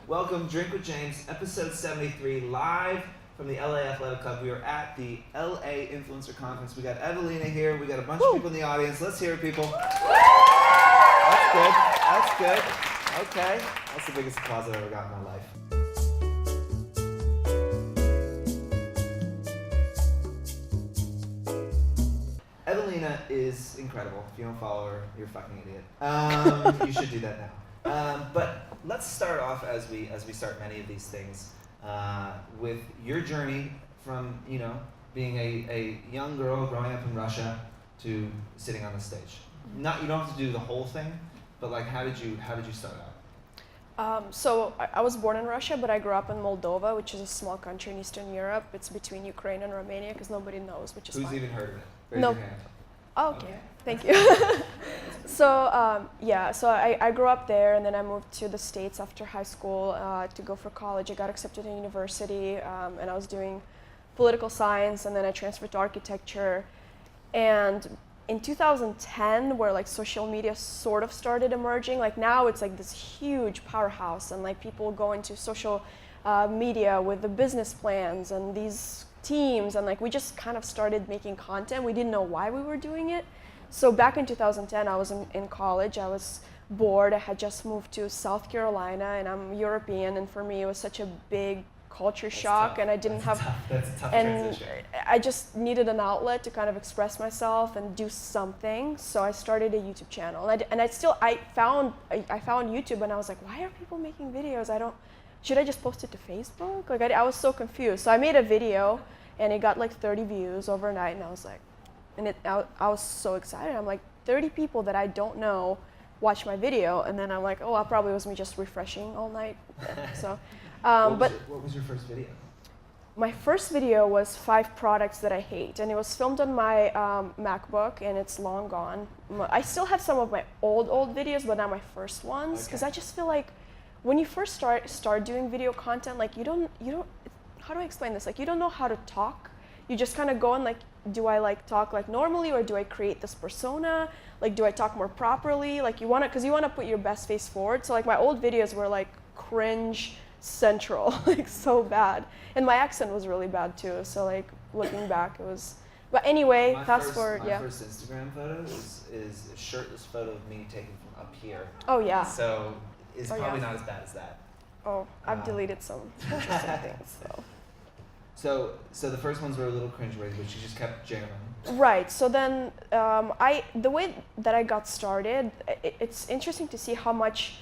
Welcome, Drink with James, episode 73, live from the LA Athletic Club. We are at the LA Influencer Conference. We got Evelina here. We got a bunch of people in the audience. Let's hear it, people. That's good. That's good. Okay. That's the biggest applause I've ever got in my life. Evelina is incredible. If you don't follow her, you're a fucking idiot. You should do that now. But let's start off as we start many of these things with your journey from being a young girl growing up in Russia to sitting on the stage. Not you don't have to do the whole thing, but like how did you start out? So I was born in Russia, but I grew up in Moldova, which is a small country in Eastern Europe. It's between Ukraine and Romania because nobody knows, which is Who's fine. even heard of it? Raise No. your hand. Oh, okay. Thank you. So I grew up there, and then I moved to the States after high school to go for college. I got accepted in university, and I was doing political science, and then I transferred to architecture. And in 2010, where like social media sort of started emerging, like now it's like this huge powerhouse, and like people go into social media with the business plans and these teams, and like we just kind of started making content. We didn't know why we were doing it. So back in 2010, I was in college. I was bored. I had just moved to South Carolina, and I'm European, and for me it was such a big culture shock, tough. and I didn't That's have That's a tough and transition. I just needed an outlet to kind of express myself and do something. So I started a YouTube channel, and I found YouTube, and I was like, why are people making videos? Should I just post it to Facebook? Like I was so confused. So I made a video, and it got like 30 views overnight, and I was like, I was so excited. I'm like, 30 people that I don't know watch my video, and then I'm like, oh, well, probably was me just refreshing all night. So, What was your first video? my first video was 5 products that I hate, and it was filmed on my MacBook, and it's long gone. I still have some of my old videos, but not my first ones, because Okay. I just feel like when you first start doing video content, like you don't. How do I explain this? Like you don't know how to talk. You just kind of go and like, do I like talk like normally, or do I create this persona? Like, do I talk more properly? Like you wanna put your best face forward. So like my old videos were like cringe central, like so bad. And my accent was really bad too. So like looking back, it was. But anyway, fast forward. My first Instagram photo is a shirtless photo of me taken from up here. Oh yeah. So it's Oh, probably yeah. not as bad as that. Oh, I've deleted some interesting things. So the first ones were a little cringeworthy, but you just kept jamming. Right. So then, the way that I got started, it's interesting to see how much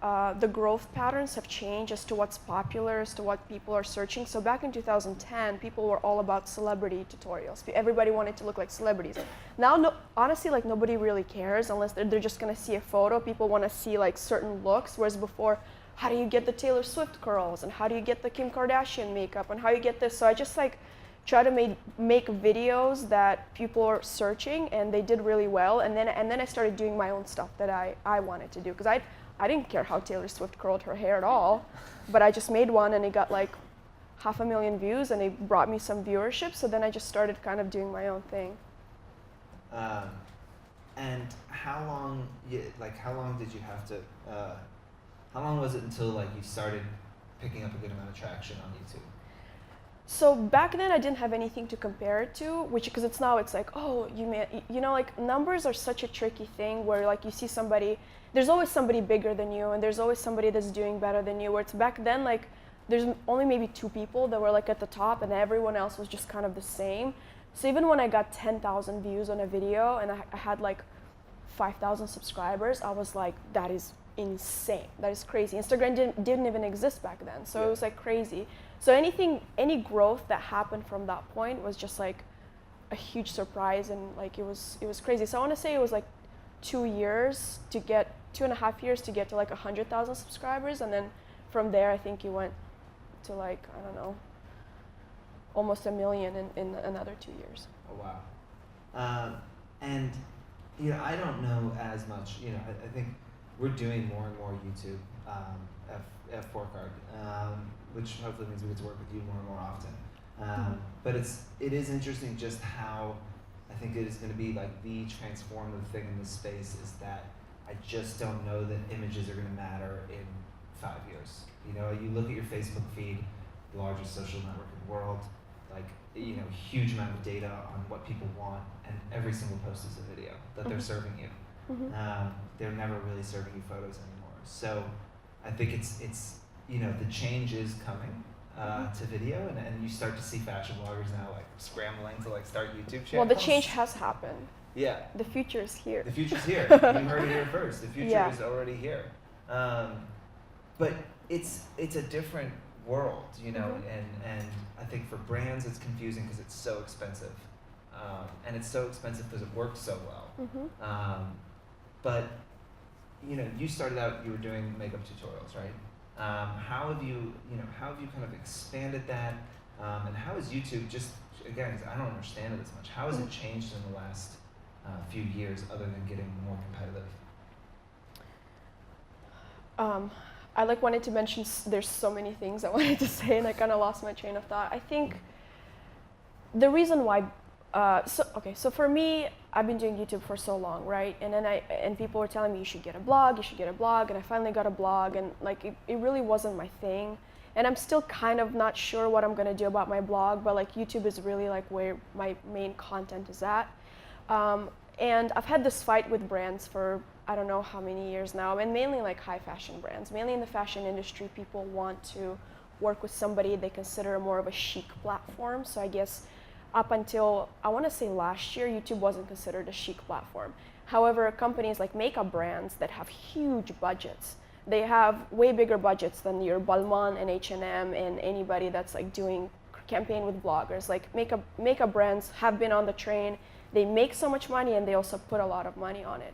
the growth patterns have changed as to what's popular, as to what people are searching. So back in 2010, people were all about celebrity tutorials. Everybody wanted to look like celebrities. Now, honestly, like nobody really cares unless they're just gonna see a photo. People want to see like certain looks, whereas before, how do you get the Taylor Swift curls, and how do you get the Kim Kardashian makeup, and how you get this? So I just like try to make videos that people are searching, and they did really well. And then I started doing my own stuff that I wanted to do, because I didn't care how Taylor Swift curled her hair at all, but I just made one, and it got like 500,000 views, and it brought me some viewership. So then I just started kind of doing my own thing. And how long did you have to? How long was it until like you started picking up a good amount of traction on YouTube? So back then I didn't have anything to compare it to, because it's like, oh, like numbers are such a tricky thing where like you see somebody, there's always somebody bigger than you, and there's always somebody that's doing better than you, where it's back then like there's only maybe 2 people that were like at the top, and everyone else was just kind of the same. So even when I got 10,000 views on a video and I had like 5,000 subscribers, I was like, that is insane. That is crazy. Instagram didn't even exist back then, so It was like crazy. So any growth that happened from that point was just like a huge surprise, and like it was crazy. So I want to say it was like 2.5 years to get to like 100,000 subscribers, and then from there I think it went to like, I don't know, almost 1 million in another 2 years. Oh wow. And I don't know as much. I think we're doing more and more YouTube at Fohr, which hopefully means we get to work with you more and more often. But it is interesting just how I think it is going to be like the transformative thing in this space is that I just don't know that images are going to matter in 5 years. You know, you look at your Facebook feed, the largest social network in the world, like, you know, huge amount of data on what people want, and every single post is a video that they're serving you. They're never really serving you photos anymore. So I think it's you know, the change is coming to video, and you start to see fashion bloggers now like scrambling to like start YouTube channels. Well, the change has happened. Yeah. The future is here. The future's here. You heard it here first. The future Yeah. is already here. But it's a different world, you know, and I think for brands it's confusing because it's so expensive. And it's so expensive because it works so well. But, you know, you started out, you were doing makeup tutorials, right? How have you kind of expanded that? And how has YouTube just, again, 'cause I don't understand it as much, how has it changed in the last few years other than getting more competitive? I like wanted to mention, there's so many things I wanted to say and I kind of lost my train of thought. I think the reason why, so for me, I've been doing YouTube for so long, right? And then people were telling me you should get a blog, and I finally got a blog, and like it really wasn't my thing. And I'm still kind of not sure what I'm gonna do about my blog, but like YouTube is really like where my main content is at. And I've had this fight with brands for I don't know how many years now, and mainly like high fashion brands. Mainly in the fashion industry, people want to work with somebody they consider more of a chic platform. So I guess up until, I want to say last year, YouTube wasn't considered a chic platform. However, companies like makeup brands that have huge budgets, they have way bigger budgets than your Balmain and H&M and anybody that's like doing campaign with bloggers. Like makeup brands have been on the train. They make so much money and they also put a lot of money on it.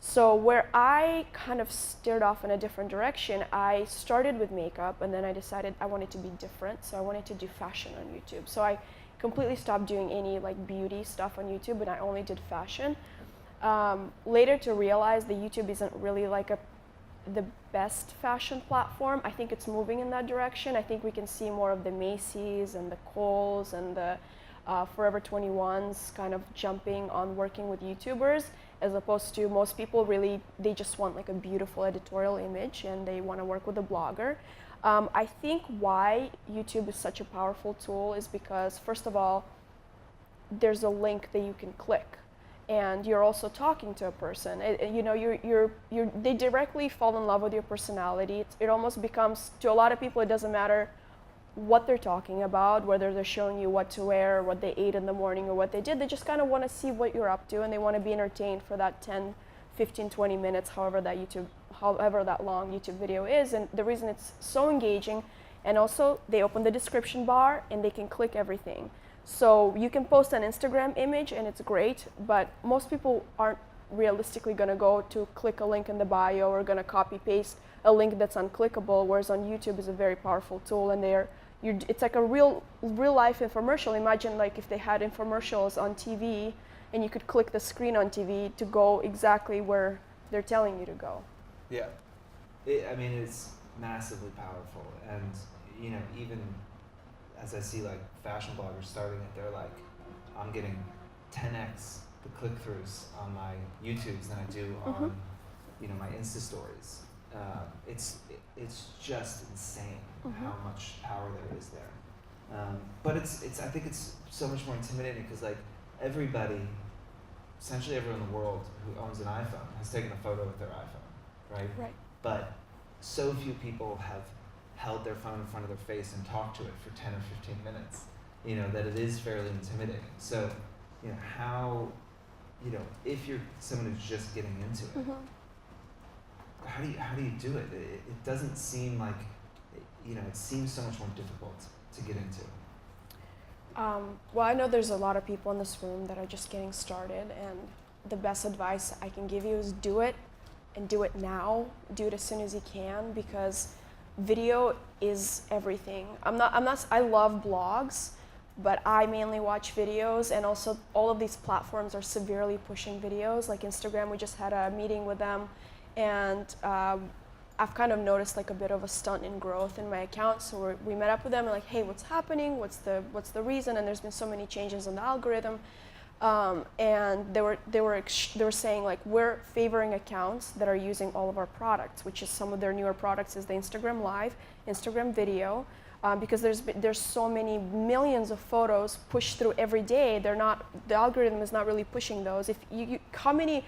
So where I kind of steered off in a different direction, I started with makeup and then I decided I wanted to be different. So I wanted to do fashion on YouTube. So I completely stopped doing any like beauty stuff on YouTube and I only did fashion. Later to realize that YouTube isn't really like the best fashion platform. I think it's moving in that direction. I think we can see more of the Macy's and the Kohl's and the Forever 21s kind of jumping on working with YouTubers, as opposed to most people really, they just want like a beautiful editorial image and they want to work with a blogger. I think why YouTube is such a powerful tool is because, first of all, there's a link that you can click and you're also talking to a person. You know, they directly fall in love with your personality. It almost becomes, to a lot of people, it doesn't matter what they're talking about, whether they're showing you what to wear, or what they ate in the morning, or what they did. They just kind of want to see what you're up to, and they want to be entertained for that 10, 15, 20 minutes, however that long YouTube video is. And the reason it's so engaging, and also they open the description bar and they can click everything. So you can post an Instagram image and it's great, but most people aren't realistically going to go to click a link in the bio or going to copy paste a link that's unclickable, whereas on YouTube is a very powerful tool, and it's like a real life infomercial. Imagine like if they had infomercials on TV and you could click the screen on TV to go exactly where they're telling you to go. Yeah, I mean, it's massively powerful, and you know, even as I see like fashion bloggers starting it, they're like, I'm getting 10x the click-throughs on my YouTubes than I do on, you know, my Insta stories. It's just insane how much power there is there. But I think it's so much more intimidating because like essentially everyone in the world who owns an iPhone has taken a photo with their iPhone, right? Right. But so few people have held their phone in front of their face and talked to it for 10 or 15 minutes, you know, that it is fairly intimidating. So, you know, how, you know, if you're someone who's just getting into it, how do you do it? It doesn't seem like, you know, it seems so much more difficult to get into. Well, I know there's a lot of people in this room that are just getting started, and the best advice I can give you is do it, and do it now. Do it as soon as you can, because video is everything. I love blogs, but I mainly watch videos, and also all of these platforms are severely pushing videos. Like Instagram, we just had a meeting with them, and I've kind of noticed like a bit of a stunt in growth in my account. So we met up with them and like, hey, what's happening? What's the reason? And there's been so many changes in the algorithm. And they were saying like we're favoring accounts that are using all of our products, which is some of their newer products is the Instagram Live, Instagram Video, because there's so many millions of photos pushed through every day. The algorithm is not really pushing those. If how many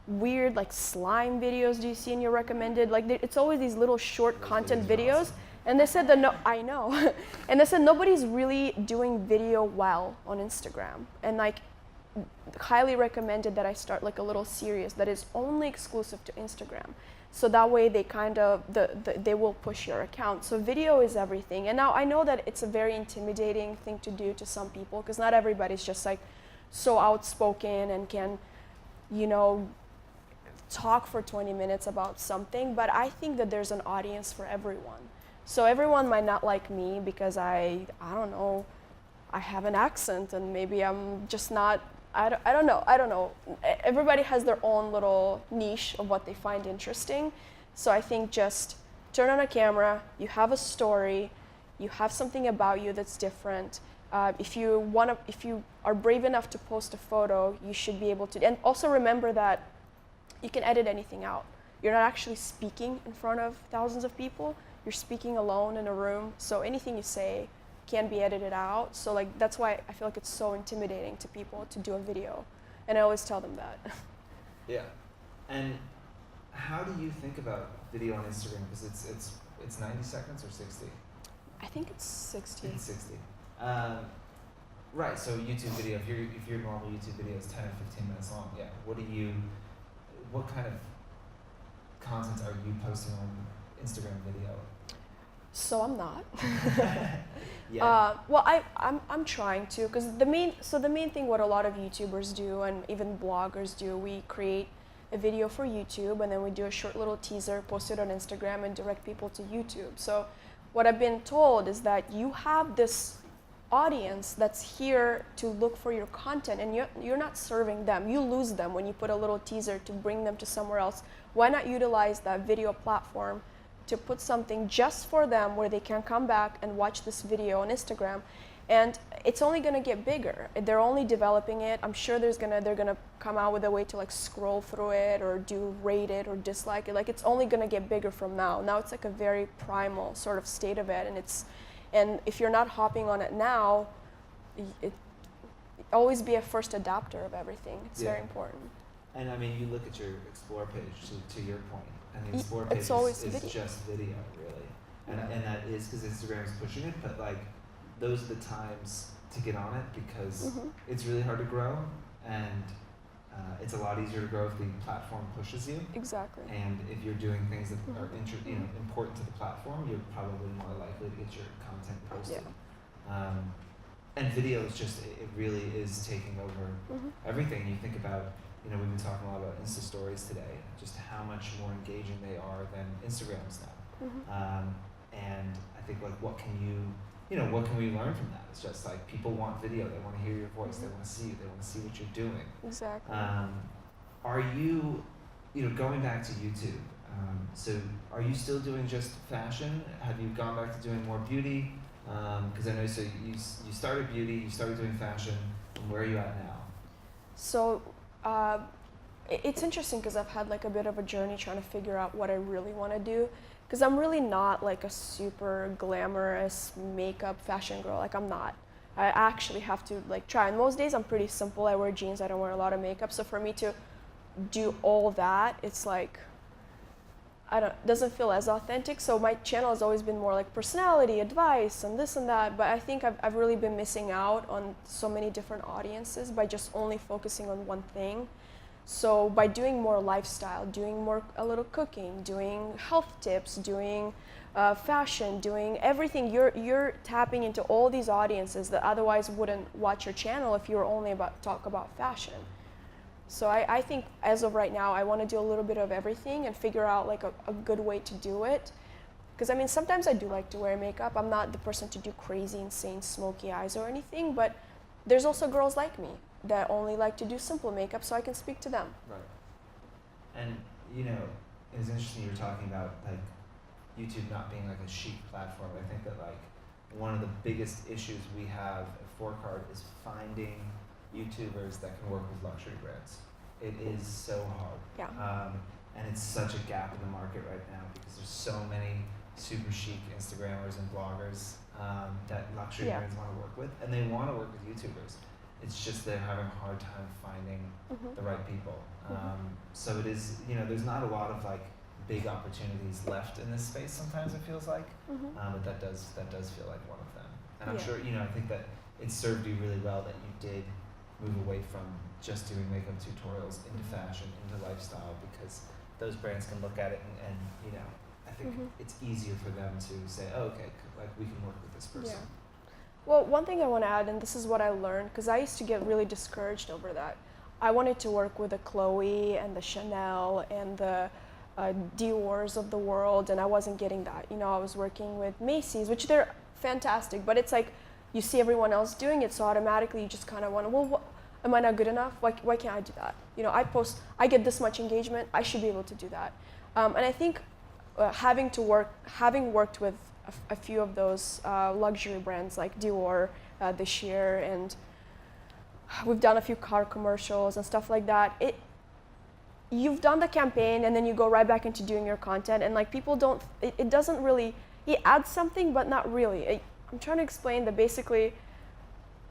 weird like slime videos do you see in your recommended? Like it's always these little short content videos. Awesome. And they said that no, I know, and they said nobody's really doing video well on Instagram, and like highly recommended that I start like a little series that is only exclusive to Instagram. So that way they kind of, they will push your account. So video is everything. And now I know that it's a very intimidating thing to do to some people because not everybody's just like so outspoken and can, you know, talk for 20 minutes about something. But I think that there's an audience for everyone. So everyone might not like me because I don't know, I have an accent and maybe I'm just not, I don't know. Everybody has their own little niche of what they find interesting. So I think just turn on a camera, you have a story, you have something about you that's different. If you are brave enough to post a photo, you should be able to. And also remember that you can edit anything out. You're not actually speaking in front of thousands of people. You're speaking alone in a room. So anything you say can be edited out. So like that's why I feel like it's so intimidating to people to do a video. And I always tell them that. Yeah. And how do you think about video on Instagram? Because it's 90 seconds or 60? I think it's 60. It's 60. Right. So YouTube video. If your normal YouTube video is 10 or 15 minutes long, yeah. What kind of content are you posting on Instagram video? So I'm not. Yeah. Well, I'm trying to, because the main thing what a lot of YouTubers do and even bloggers do, we create a video for YouTube and then we do a short little teaser, post it on Instagram and direct people to YouTube. So what I've been told is that you have this audience that's here to look for your content and you're not serving them. You lose them when you put a little teaser to bring them to somewhere else. Why not utilize that video platform to put something just for them where they can come back and watch this video on Instagram? And it's only going to get bigger. They're only developing it. I'm sure they're going to come out with a way to like scroll through it or do rate it or dislike it. Like it's only going to get bigger from now. Now it's like a very primal sort of state of it, and if you're not hopping on it now, always be a first adopter of everything. It's very important. And I mean, you look at your Explore page, to your point, and the Explore page is just video, really. And that is because Instagram is pushing it, but like, those are the times to get on it because it's really hard to grow, and it's a lot easier to grow if the platform pushes you. Exactly. And if you're doing things that are important to the platform, you're probably more likely to get your content posted. Yeah. And video is just, it really is taking over everything. You think about, we've been talking a lot about Insta stories today, just how much more engaging they are than Instagrams now. And I think like, what can we learn from that? It's just like people want video, they want to hear your voice, they want to see you, they want to see what you're doing. Exactly. Are you, going back to YouTube, so are you still doing just fashion? Have you gone back to doing more beauty? Because I know so you started beauty, you started doing fashion, and where are you at now? So it's interesting because I've had like a bit of a journey trying to figure out what I really want to do. Because I'm really not like a super glamorous makeup fashion girl. Like I'm not. I actually have to like try. And most days I'm pretty simple. I wear jeans. I don't wear a lot of makeup. So for me to do all that, it's like, doesn't feel as authentic. So my channel has always been more like personality, advice, and this and that. But I think I've really been missing out on so many different audiences by just only focusing on one thing. So by doing more lifestyle, doing more a little cooking, doing health tips, doing fashion, doing everything, you're tapping into all these audiences that otherwise wouldn't watch your channel if you were only talk about fashion. So I think as of right now, I want to do a little bit of everything and figure out like a good way to do it. Because I mean, sometimes I do like to wear makeup. I'm not the person to do crazy, insane, smoky eyes or anything, but there's also girls like me that only like to do simple makeup, so I can speak to them. Right. And it's interesting you were talking about like YouTube not being like a chic platform. I think that like one of the biggest issues we have at Fohr is finding YouTubers that can work with luxury brands. It is so hard. Yeah. And it's such a gap in the market right now because there's so many super chic Instagrammers and bloggers that luxury brands want to work with, and they want to work with YouTubers. It's just they're having a hard time finding the right people. So it is, there's not a lot of like big opportunities left in this space. Sometimes it feels like, but that does feel like one of them. And I'm sure, I think that it served you really well that you did move away from just doing makeup tutorials into fashion, into lifestyle, because those brands can look at it and I think it's easier for them to say, oh, okay, like we can work with this person. Yeah. Well, one thing I want to add, and this is what I learned, because I used to get really discouraged over that. I wanted to work with the Chloe and the Chanel and the Dior's of the world, and I wasn't getting that. I was working with Macy's, which they're fantastic, but it's like you see everyone else doing it, so automatically you just kind of want to, well, am I not good enough? Why can't I do that? I get this much engagement, I should be able to do that. And I think having worked with a few of those luxury brands like Dior this year, and we've done a few car commercials and stuff like that, you've done the campaign and then you go right back into doing your content, and like people don't, it doesn't really, it adds something but not really. I'm trying to explain that basically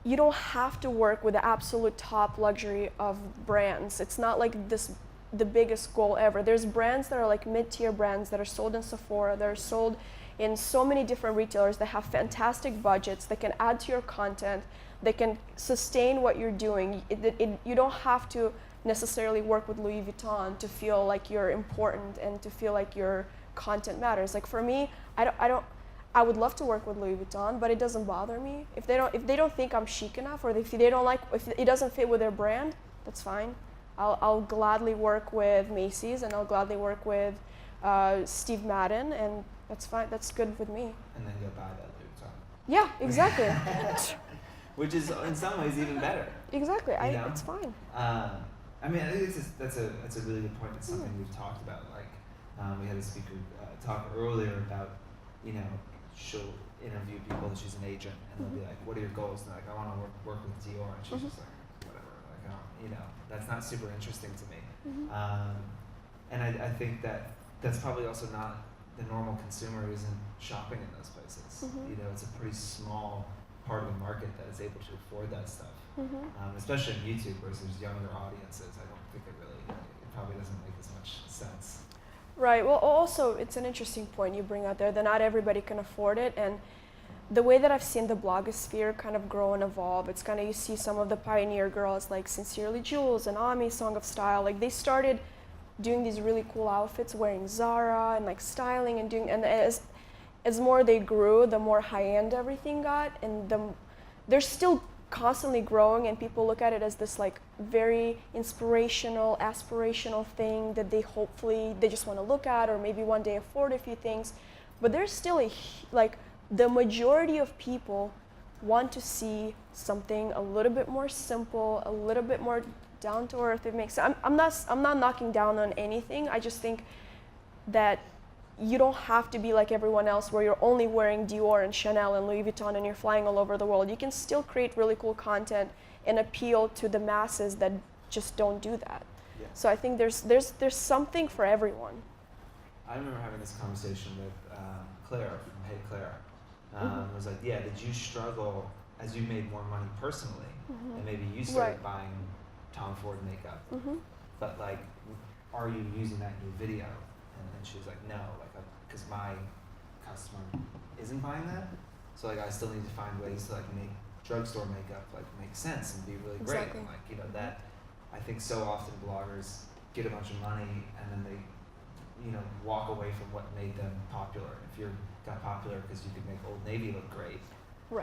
you don't have to work with the absolute top luxury of brands. It's not like the biggest goal ever. There's brands that are like mid-tier brands that are sold in Sephora, that are sold in so many different retailers that have fantastic budgets, that can add to your content, they can sustain what you're doing. You don't have to necessarily work with Louis Vuitton to feel like you're important and to feel like your content matters. Like for me, I would love to work with Louis Vuitton, but it doesn't bother me. If they don't think I'm chic enough, or if it doesn't fit with their brand, that's fine. I'll gladly work with Macy's, and I'll gladly work with Steve Madden, and that's fine. That's good with me. And then you'll buy that Louis Vuitton. Yeah, exactly. Which is in some ways even better. Exactly. It's fine. I mean, I think that's a really good point. It's something we've talked about. Like we had a speaker talk earlier about, she'll interview people. She's an agent, and they'll be like, "What are your goals?" And they're like, "I want to work with Dior," and she's just like, "Whatever." Like, that's not super interesting to me. And I think that's probably also not the normal consumer who isn't shopping in those places. It's a pretty small part of the market that is able to afford that stuff. Especially on YouTube, where there's younger audiences. I don't think it probably doesn't make as much sense. Right. Well, also, it's an interesting point you bring out there that not everybody can afford it. And the way that I've seen the blogosphere kind of grow and evolve, it's kind of, you see some of the pioneer girls like Sincerely Jules and Ami, Song of Style, like they started doing these really cool outfits, wearing Zara and like styling and doing, and as more they grew, the more high-end everything got, and they're still constantly growing, and people look at it as this like very inspirational, aspirational thing that they just want to look at, or maybe one day afford a few things. But there's still the majority of people want to see something a little bit more simple, a little bit more down to earth. It makes sense. I'm not knocking down on anything. I just think that you don't have to be like everyone else where you're only wearing Dior and Chanel and Louis Vuitton and you're flying all over the world. You can still create really cool content and appeal to the masses that just don't do that. Yeah. So I think there's something for everyone. I remember having this conversation with Claire from Hey Claire. It was like, did you struggle as you made more money personally, and maybe you started buying Tom Ford makeup, but like, are you using that in your video? And she was like, no, because my customer isn't buying that. So like, I still need to find ways to like make drugstore makeup like make sense and be really great. Exactly. And like, that I think so often bloggers get a bunch of money and then they, walk away from what made them popular. If you got popular because you could make Old Navy look great,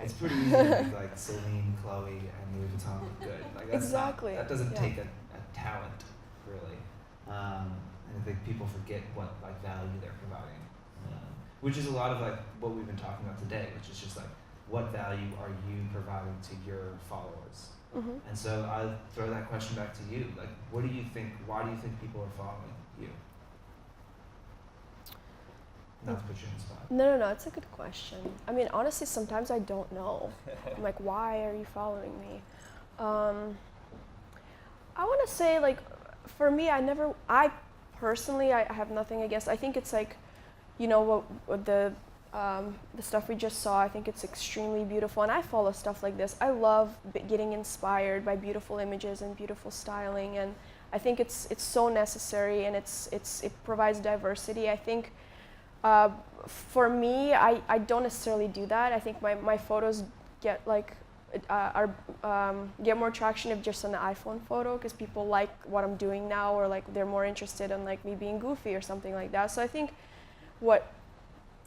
it's pretty easy to make like Celine, Chloe, and Louis Vuitton look good. Like that's that doesn't take a talent really. And I think people forget what like value they're providing, which is a lot of like what we've been talking about today, which is just like what value are you providing to your followers? And so I'll throw that question back to you. Like, what do you think? Why do you think people are following you? Not to put you on the spot. No, it's a good question. I mean, honestly, sometimes I don't know. I'm like, why are you following me? Um, I want to say like, for me, I personally, I have nothing against. I think it's like, you know, what the stuff we just saw. I think it's extremely beautiful, and I follow stuff like this. I love getting inspired by beautiful images and beautiful styling, and I think it's so necessary, and it provides diversity. I think uh, for me, I don't necessarily do that. I think my photos get like get more traction if just an iPhone photo, because people like what I'm doing now, or like they're more interested in like me being goofy or something like that. So I think what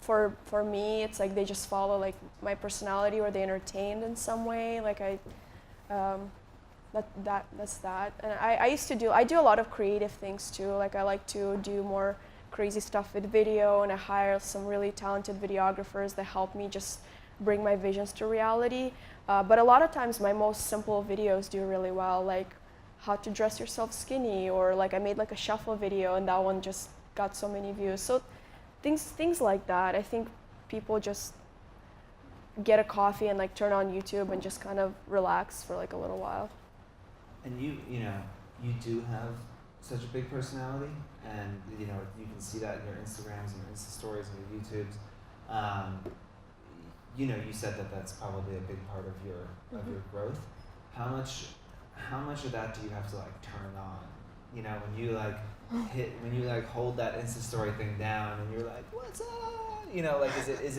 for me, it's like they just follow like my personality, or they entertained in some way. Like that's that. And I do a lot of creative things too. Like I like to do more crazy stuff with video, and I hire some really talented videographers that help me just bring my visions to reality. But a lot of times my most simple videos do really well, like how to dress yourself skinny, or like I made like a shuffle video and that one just got so many views. So things like that. I think people just get a coffee and like turn on YouTube and just kind of relax for like a little while. And you know, you do have such a big personality, and you know, you can see that in your Instagrams and your Insta stories and your YouTubes. You know, you said that that's probably a big part of your growth. How much of that do you have to like turn on? You know, when you like hold that Insta story thing down and you're like, what's up? You know, like is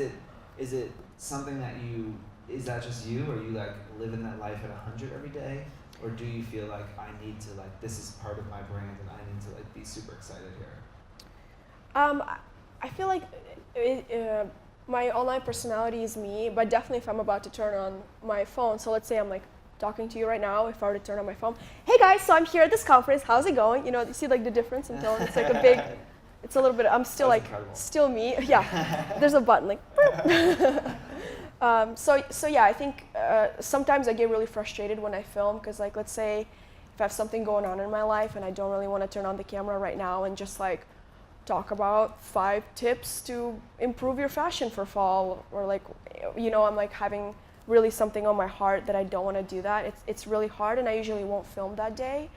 it something that is that just you, or you like living that life at 100 every day? Or do you feel like I need to like, this is part of my brand and I need to like be super excited here? I feel like my online personality is me, but definitely if I'm about to turn on my phone, so let's say I'm like talking to you right now, if I were to turn on my phone, hey guys, so I'm here at this conference, how's it going? You know, you see like the difference in tone. It's like a big, it's a little bit, I'm still like, incredible. Still me. Yeah, there's a button like, so yeah, I think sometimes I get really frustrated when I film, because like, let's say if I have something going on in my life and I don't really want to turn on the camera right now and just like talk about 5 tips to improve your fashion for fall, or like, you know, I'm like having really something on my heart that I don't want to do that. It's really hard, and I usually won't film that day.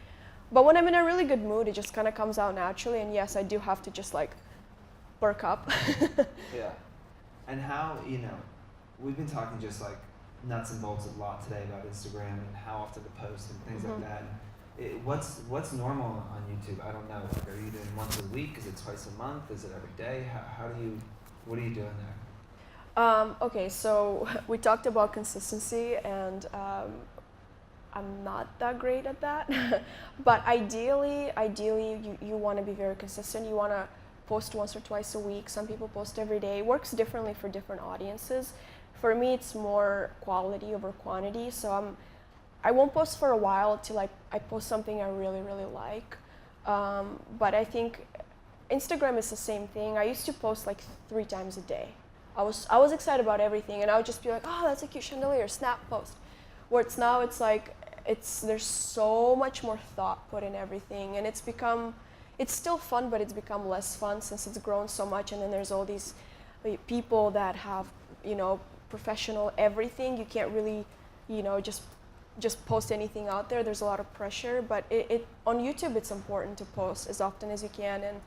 But when I'm in a really good mood, it just kind of comes out naturally, and yes, I do have to just like work up. Yeah. And how, you know, we've been talking just like nuts and bolts a lot today about Instagram and how often to post and things like that. What's normal on YouTube? I don't know. Like, are you doing once a week? Is it twice a month? Is it every day? What are you doing there? Okay, so we talked about consistency, and I'm not that great at that. But ideally, you want to be very consistent. You want to post once or twice a week. Some people post every day. It works differently for different audiences. For me, it's more quality over quantity. So I won't post for a while till I post something I really, really like. But I think Instagram is the same thing. I used to post like 3 times a day. I was excited about everything, and I would just be like, oh, that's a cute chandelier, snap post. Where it's now, it's like, there's so much more thought put in everything, and it's still fun, but it's become less fun since it's grown so much, and then there's all these people that have, you know, professional everything. You can't really, you know, just post anything out there. There's a lot of pressure, but on YouTube it's important to post as often as you can, and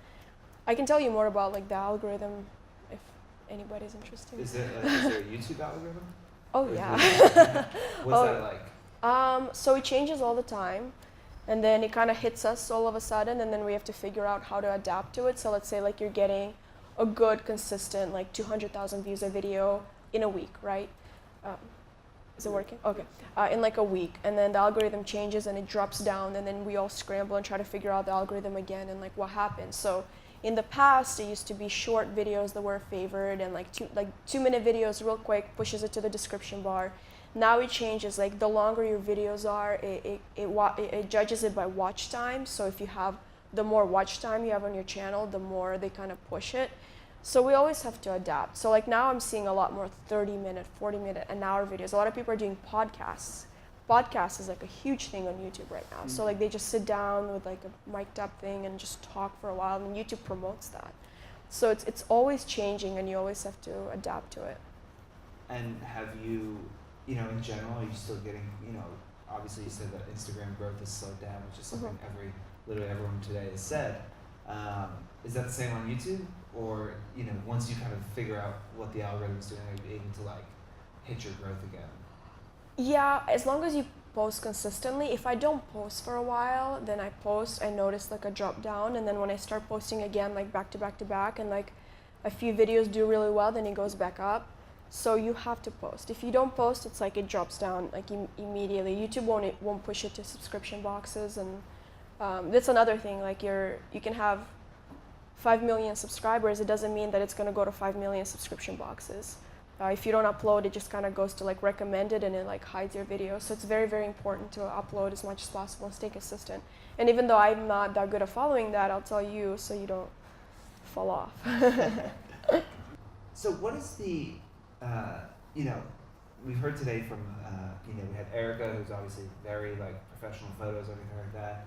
I can tell you more about like the algorithm if anybody's interested. Is there a YouTube algorithm? Oh yeah. What's that like? So it changes all the time, and then it kind of hits us all of a sudden, and then we have to figure out how to adapt to it. So let's say like you're getting a good, consistent, like 200,000 views a video in a week, right? Is it working? Okay. In like a week, and then the algorithm changes and it drops down, and then we all scramble and try to figure out the algorithm again and like what happens. So in the past, it used to be short videos that were favored, and like 2-minute videos real quick, pushes it to the description bar. Now it changes, like the longer your videos are, it judges it by watch time. So if you have, the more watch time you have on your channel, the more they kind of push it. So we always have to adapt. So like now I'm seeing a lot more 30-minute, 40-minute, an hour videos. A lot of people are doing podcasts. Podcast is like a huge thing on YouTube right now. So like they just sit down with like a mic'd up thing and just talk for a while, and YouTube promotes that. So it's always changing, and you always have to adapt to it. And have you, you know, in general, are you still getting, you know, obviously you said that Instagram growth is slowed down, which is something literally everyone today has said. Is that the same on YouTube? Or, once you kind of figure out what the algorithm's doing, are you able to like hit your growth again? Yeah, as long as you post consistently. If I don't post for a while, then I notice like a drop down, and then when I start posting again, like back to back to back, and like a few videos do really well, then it goes back up. So you have to post. If you don't post, it's like it drops down like immediately. YouTube won't push it to subscription boxes, and that's another thing. Like you can have 5 million subscribers. It doesn't mean that it's going to go to 5 million subscription boxes. If you don't upload, it just kind of goes to like recommended, and it like hides your videos. So it's very, very important to upload as much as possible and stay consistent. And even though I'm not that good at following that, I'll tell you so you don't fall off. So what is the, we've heard today from, we had Erica, who's obviously very like professional photos, everything like that.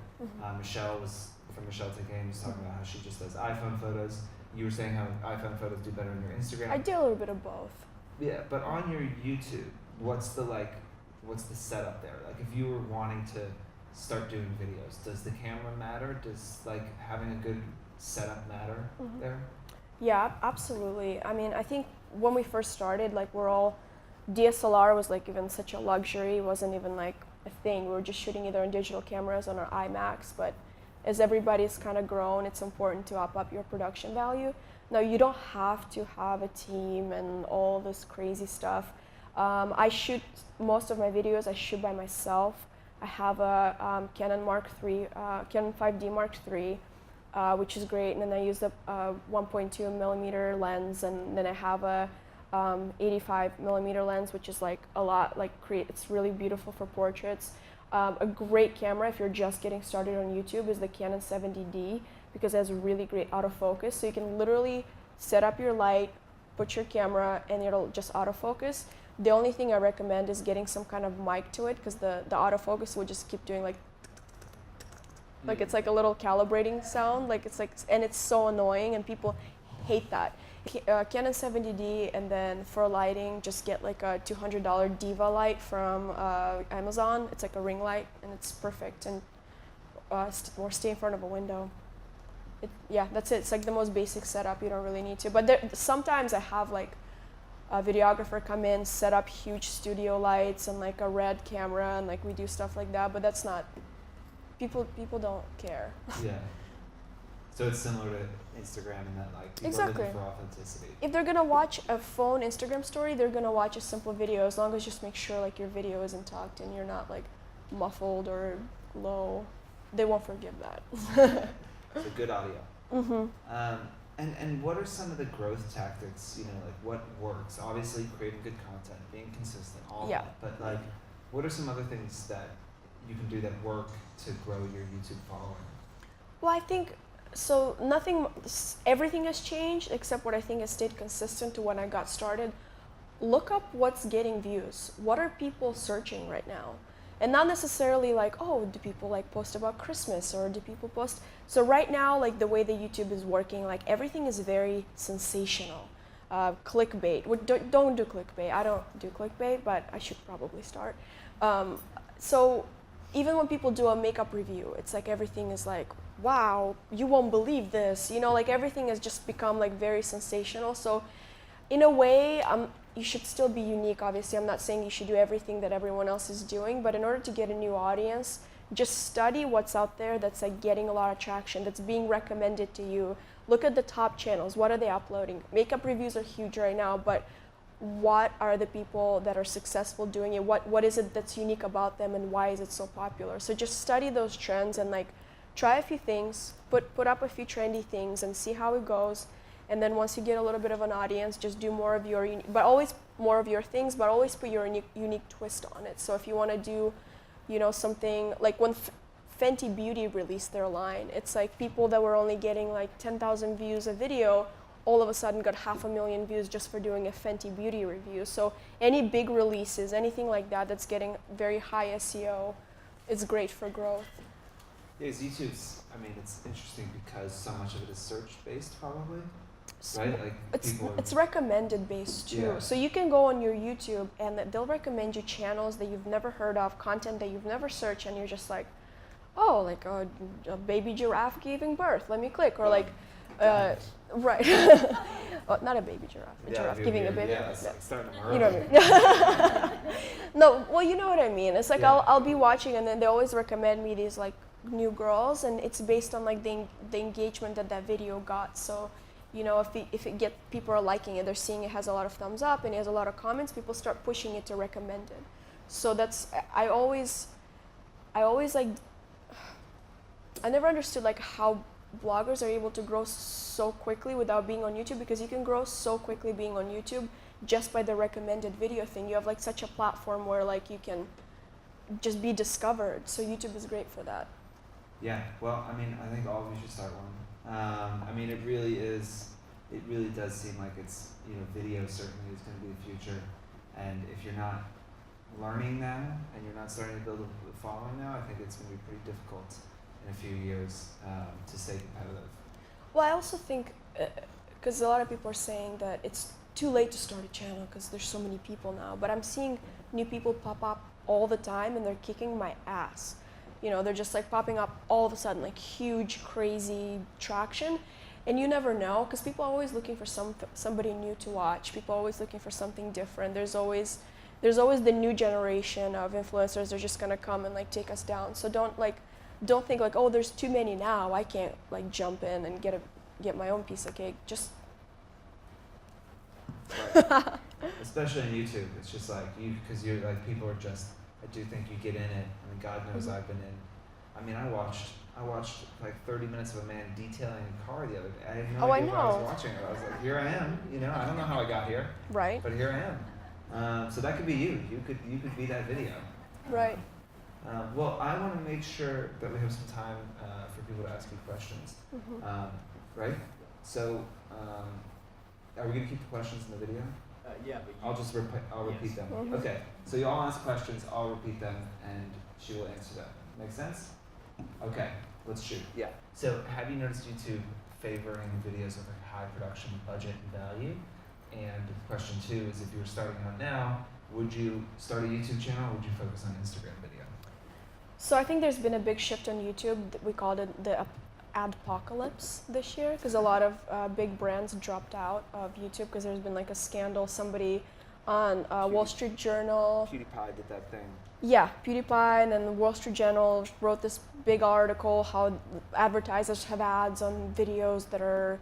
Michelle was talking about how she just does iPhone photos. You were saying how iPhone photos do better on your Instagram. I do a little bit of both. Yeah, but on your YouTube, what's the setup there? Like if you were wanting to start doing videos, does the camera matter? Does like having a good setup matter there? Yeah, absolutely. I mean, I think when we first started, like DSLR was like even such a luxury. It wasn't even like a thing. We were just shooting either on digital cameras on our iMacs, but as everybody's kind of grown, it's important to up your production value. Now, you don't have to have a team and all this crazy stuff. I shoot most of my videos, I shoot by myself. I have a Canon 5D Mark III, which is great, and then I use the 1.2 millimeter lens, and then I have a 85 millimeter lens, which is like a lot, it's really beautiful for portraits. A great camera if you're just getting started on YouTube is the Canon 70D, because it has a really great autofocus. So you can literally set up your light, put your camera, and it'll just autofocus. The only thing I recommend is getting some kind of mic to it, because the autofocus will just keep doing like it's like a little calibrating sound. And it's so annoying, and people hate that. Canon 70D, and then for lighting, just get like a $200 Diva light from Amazon. It's like a ring light, and it's perfect, and or stay in front of a window. That's it. It's like the most basic setup. You don't really need to. But sometimes I have like a videographer come in, set up huge studio lights and like a red camera, and like we do stuff like that. But that's not, people don't care. Yeah. So it's similar to Instagram in that like people Exactly. are looking for authenticity. If they're gonna watch a phone Instagram story, they're gonna watch a simple video, as long as you just make sure like your video isn't tucked and you're not like muffled or low. They won't forgive that. So good audio. And what are some of the growth tactics? Like what works? Obviously, creating good content, being consistent, all that. But like, what are some other things that you can do that work to grow your YouTube following? Well, I think everything has changed except what I think has stayed consistent to when I got started. Look up what's getting views. What are people searching right now? And not necessarily like, oh, do people like post about Christmas, or do people post? So right now, like the way the YouTube is working, like everything is very sensational. Clickbait. Don't do clickbait. I don't do clickbait, but I should probably start. So even when people do a makeup review, it's like everything is like, wow, you won't believe this. Like everything has just become like very sensational. So in a way, you should still be unique. Obviously, I'm not saying you should do everything that everyone else is doing, but in order to get a new audience, just study what's out there that's like getting a lot of traction, that's being recommended to you. Look at the top channels. What are they uploading? Makeup reviews are huge right now, but what are the people that are successful doing it? What is it that's unique about them, and why is it so popular? So just study those trends and like try a few things, put up a few trendy things and see how it goes. And then once you get a little bit of an audience, just do more of your things, but always put your unique twist on it. So if you want to do, something like when Fenty Beauty released their line, it's like people that were only getting like 10,000 views a video, all of a sudden got 500,000 views just for doing a Fenty Beauty review. So any big releases, anything like that that's getting very high SEO, it's great for growth. Yeah, YouTube's, it's interesting because so much of it is search-based, probably. right? Like people It's recommended based too. Yeah. So you can go on your YouTube and they'll recommend you channels that you've never heard of, content that you've never searched, and you're just like, oh, like a baby giraffe giving birth. Let me click. Or like, right. Well, not a baby giraffe. A giraffe giving a baby. Yeah, it's like starting to You know what I mean? No, well, you know what I mean. It's like Yeah. I'll be watching, and then they always recommend me these like new girls, and it's based on like the engagement that video got. So, you know, if it get people are liking it, they're seeing it has a lot of thumbs up and it has a lot of comments, people start pushing it to recommend it. So that's I always like I never understood like how bloggers are able to grow so quickly without being on YouTube, because you can grow so quickly being on YouTube just by the recommended video thing. You have like such a platform where like you can just be discovered. So YouTube is great for that. Yeah, well, I mean, I think all of you should start one. I mean, it really does seem like it's, you know, video certainly is going to be the future. And if you're not learning now and you're not starting to build a following now, I think it's going to be pretty difficult in a few years to stay competitive. Well, I also think, because a lot of people are saying that it's too late to start a channel because there's so many people now, but I'm seeing new people pop up all the time and they're kicking my ass. You know, they're just like popping up all of a sudden, like huge, crazy traction. And you never know, because people are always looking for somebody new to watch. People are always looking for something different. There's always the new generation of influencers. They're just gonna come and like take us down. So don't think like, oh, there's too many now, I can't like jump in and get my own piece of cake. Just right. Especially on YouTube, it's just like because you're like people are just. I do think you get in it. I mean, God knows Mm-hmm. I've been in. I mean, I watched like 30 minutes of a man detailing a car the other day. I had no idea why I was watching it. I was like, here I am. You know, I don't know how I got here, right, but here I am. So that could be you. You could be that video. right. Well, I want to make sure that we have some time for people to ask you questions. Mm-hmm. Right? So, are we going to keep the questions in the video? Yeah, but I'll repeat them. Mhm. Okay, so you all ask questions, I'll repeat them, and she will answer them. Make sense? Okay, let's shoot. Yeah. So have you noticed YouTube favoring videos with a high production budget and value? And question 2 is, if you were starting out now, would you start a YouTube channel or would you focus on Instagram video? So I think there's been a big shift on YouTube. We called it the adpocalypse this year, because a lot of big brands dropped out of YouTube because there's been like a scandal. Somebody on Wall Street Journal. PewDiePie did that thing. Yeah, PewDiePie, and then the Wall Street Journal wrote this big article how advertisers have ads on videos that are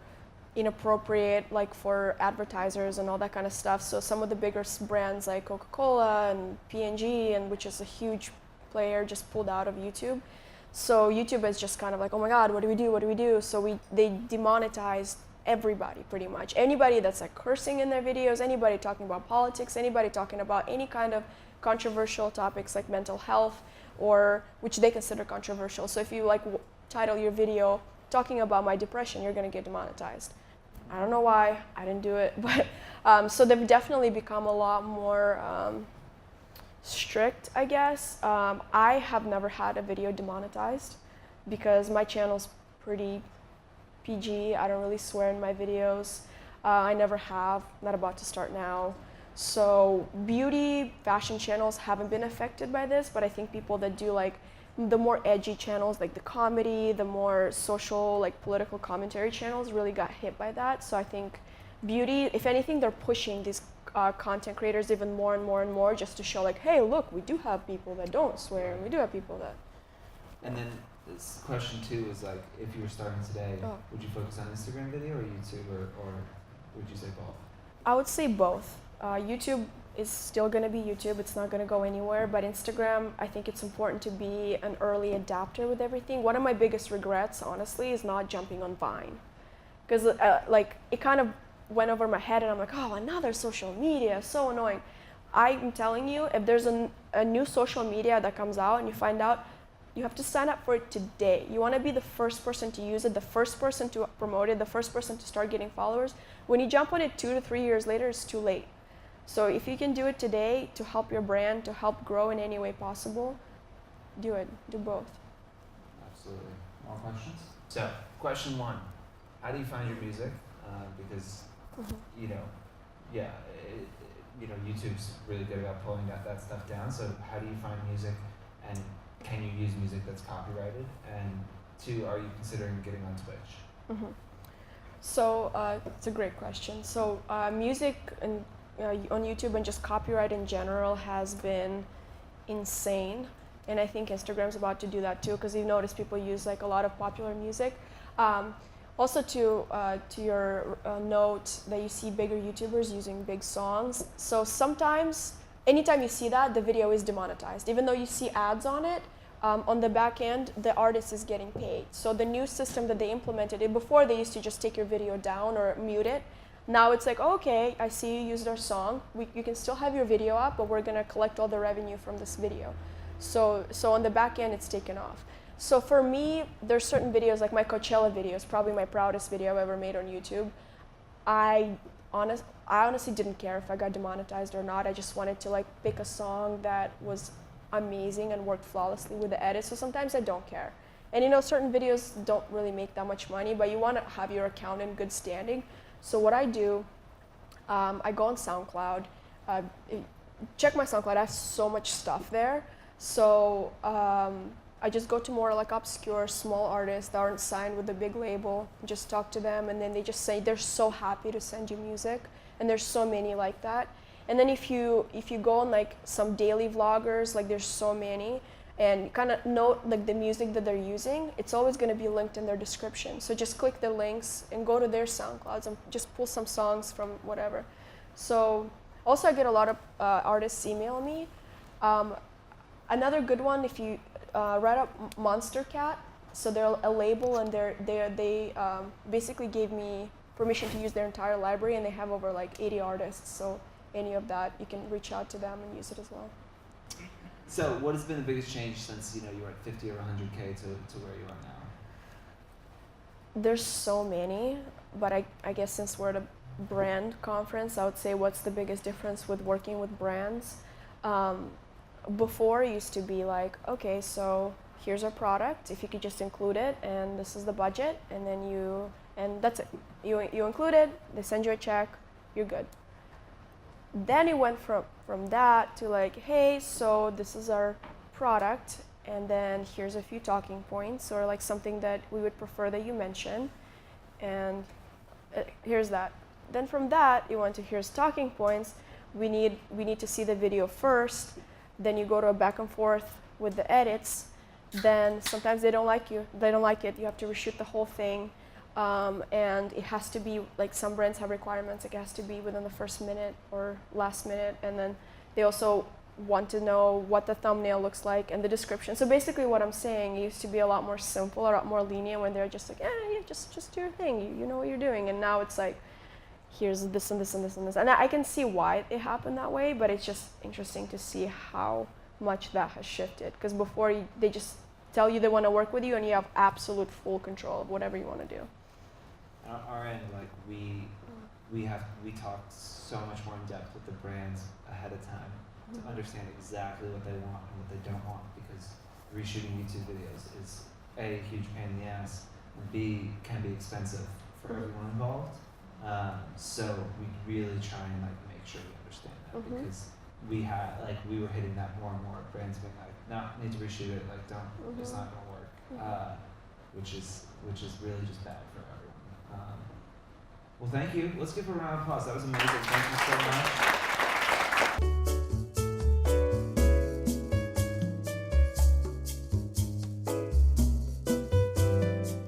inappropriate, like for advertisers and all that kind of stuff. So some of the bigger brands like Coca-Cola and P&G, and which is a huge player, just pulled out of YouTube. So YouTube is just kind of like, oh my God, what do we do? What do we do? So they demonetized everybody pretty much. Anybody that's like cursing in their videos, anybody talking about politics, anybody talking about any kind of controversial topics like mental health, or which they consider controversial. So if you like title your video talking about my depression, you're gonna get demonetized. I don't know why, I didn't do it, but so they've definitely become a lot more strict, I guess. I have never had a video demonetized because my channel's pretty PG. I don't really swear in my videos. I never have, not about to start now. So beauty, fashion channels haven't been affected by this, but I think people that do like the more edgy channels, like the comedy, the more social, like political commentary channels really got hit by that. So I think beauty, if anything, they're pushing these content creators even more and more and more just to show like, hey, look, we do have people that don't swear, and we do have people that. And then this question 2 is like, if you were starting today, would you focus on Instagram video or YouTube, or would you say both? I would say both. YouTube is still going to be YouTube. It's not going to go anywhere. But Instagram, I think it's important to be an early adapter with everything. One of my biggest regrets, honestly, is not jumping on Vine. Because like it kind of went over my head and I'm like, oh, another social media, so annoying. I'm telling you, if there's a new social media that comes out and you find out, you have to sign up for it today. You want to be the first person to use it, the first person to promote it, the first person to start getting followers. When you jump on it 2 to 3 years later, it's too late. So if you can do it today to help your brand, to help grow in any way possible, do it. Do both. Absolutely. More questions? So, question 1. How do you find your music? because Mhm. you know, yeah, YouTube's really good about pulling that stuff down. So how do you find music, and can you use music that's copyrighted? And two, are you considering getting on Twitch? Mhm. So it's a great question. So music and on YouTube and just copyright in general has been insane, and I think Instagram's about to do that too, because you've noticed people use like a lot of popular music. Um, Also, to your note that you see bigger YouTubers using big songs. So sometimes, anytime you see that, the video is demonetized. Even though you see ads on it, on the back end, the artist is getting paid. So the new system that they implemented, before they used to just take your video down or mute it. Now it's like, oh, okay, I see you used our song. You can still have your video up, but we're gonna collect all the revenue from this video. So on the back end, it's taken off. So for me, there's certain videos, like my Coachella video is probably my proudest video I've ever made on YouTube. I honestly didn't care if I got demonetized or not. I just wanted to like pick a song that was amazing and worked flawlessly with the edit. So sometimes I don't care. And certain videos don't really make that much money, but you want to have your account in good standing. So what I do, I go on SoundCloud, check my SoundCloud. I have so much stuff there. So I just go to more like obscure small artists that aren't signed with a big label, just talk to them, and then they just say they're so happy to send you music, and there's so many like that. And then if you go on like some daily vloggers, like there's so many, and kind of note like the music that they're using, it's always going to be linked in their description. So just click the links and go to their SoundClouds and just pull some songs from whatever. So also I get a lot of artists email me. Another good one, if you write up Monster Cat, so they're a label, and they basically gave me permission to use their entire library, and they have over like 80 artists. So any of that, you can reach out to them and use it as well. So what has been the biggest change since you were at 50 or 100K to where you are now? There's so many, but I guess since we're at a brand conference, I would say what's the biggest difference with working with brands. Before it used to be like, okay, so here's our product, if you could just include it, and this is the budget, and that's it. You include it, they send you a check, you're good. Then it went from that to like, hey, so this is our product, and then here's a few talking points, or like something that we would prefer that you mention, and here's that. Then from that, you went to here's talking points. We need to see the video first. Then you go to a back and forth with the edits. Then sometimes they don't like it. You have to reshoot the whole thing, and it has to be like some brands have requirements. It has to be within the first minute or last minute, and then they also want to know what the thumbnail looks like and the description. So basically, what I'm saying, it used to be a lot more simple, a lot more lenient when they're just like, yeah, just do your thing. You know what you're doing, and now it's like, here's this and this and this and this. And I can see why it happened that way, but it's just interesting to see how much that has shifted. Because before, they just tell you they want to work with you, and you have absolute full control of whatever you want to do. On our end, like we talked so much more in depth with the brands ahead of time to understand exactly what they want and what they don't want, because reshooting YouTube videos is A, huge pain in the ass, and B, can be expensive for everyone involved. So we really try and like make sure we understand that, because we were hitting that more and more. Brands being like, no, need to reshoot it. Like, don't, it's not gonna work. Which is really just bad for everyone. Well, thank you. Let's give her a round of applause. That was amazing. Thank you so much.